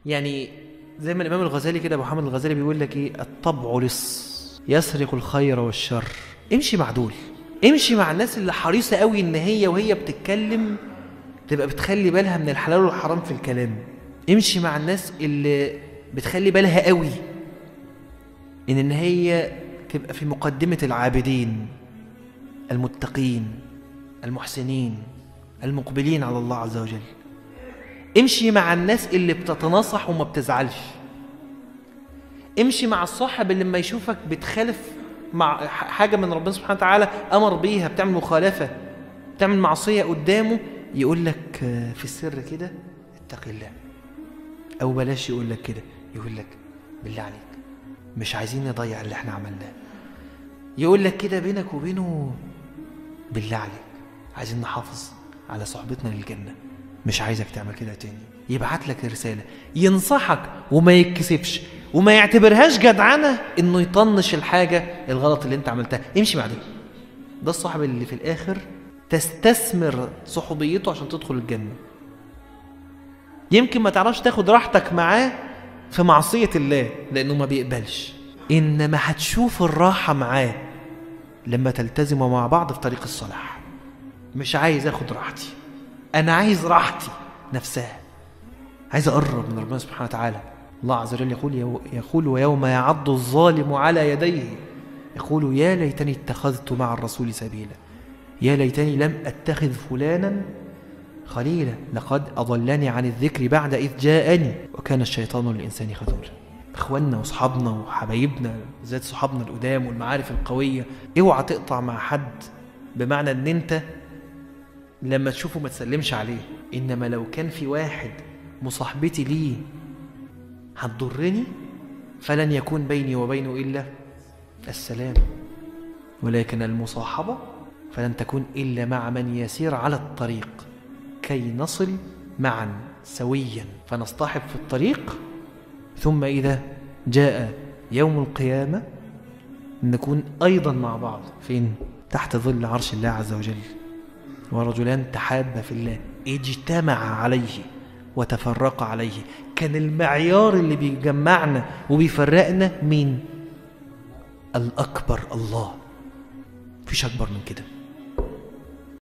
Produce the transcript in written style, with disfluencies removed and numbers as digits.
يعني زي ما الإمام الغزالي كده، أبو حامد الغزالي بيقول لك إيه: الطبع لص يسرق الخير والشر. امشي مع دول، امشي مع الناس اللي حريصة قوي إن هي وهي بتتكلم تبقى بتخلي بالها من الحلال والحرام في الكلام. امشي مع الناس اللي بتخلي بالها قوي إن هي تبقى في مقدمة العابدين المتقين المحسنين المقبلين على الله عز وجل. امشي مع الناس اللي بتتناصح وما بتزعلش. امشي مع الصاحب اللي لما يشوفك بتخالف مع حاجة من ربنا سبحانه وتعالى أمر بيها، بتعمل مخالفة، بتعمل معصية قدامه، يقول لك في السر كده: اتق الله. أو بلاش يقول لك كده، يقول لك: بالله عليك مش عايزين نضيع اللي احنا عملناه. يقول لك كده بينك وبينه: بالله عليك عايزين نحافظ على صحبتنا للجنة، مش عايزك تعمل كده تاني. يبعت لك رسالة، ينصحك وما يتكسفش وما يعتبرهاش جدعنة انه يطنش الحاجة الغلط اللي انت عملتها. امشي مع ده الصاحب اللي في الاخر تستثمر صحوبيته عشان تدخل الجنة. يمكن ما تعرفش تاخد راحتك معاه في معصية الله لانه ما بيقبلش، انما هتشوف الراحة معاه لما تلتزموا مع بعض في طريق الصلاح. مش عايز اخد راحتي، انا عايز راحتي نفسها، عايز اقرب من ربنا سبحانه وتعالى. الله عز وجل يقول: ويوم يعض الظالم على يديه يقول يا ليتني اتخذت مع الرسول سبيلا، يا ليتني لم اتخذ فلانا خليلا، لقد اضلني عن الذكر بعد اذ جاءني وكان الشيطان للانسان خذولا. اخواننا واصحابنا وحبايبنا، ذات صحابنا القدام والمعارف القويه، اوعى تقطع مع حد بمعنى ان انت لما تشوفه ما تسلمش عليه، انما لو كان في واحد مصاحبتي ليه هتضرني فلن يكون بيني وبينه الا السلام، ولكن المصاحبه فلن تكون الا مع من يسير على الطريق كي نصل معا سويا، فنصطحب في الطريق، ثم إذا جاء يوم القيامة نكون أيضا مع بعض فين؟ تحت ظل عرش الله عز وجل. ورجلان تحابا في الله اجتمع عليه وتفرق عليه. كان المعيار اللي بيجمعنا وبيفرقنا مين؟ الأكبر، الله، مفيش أكبر من كده.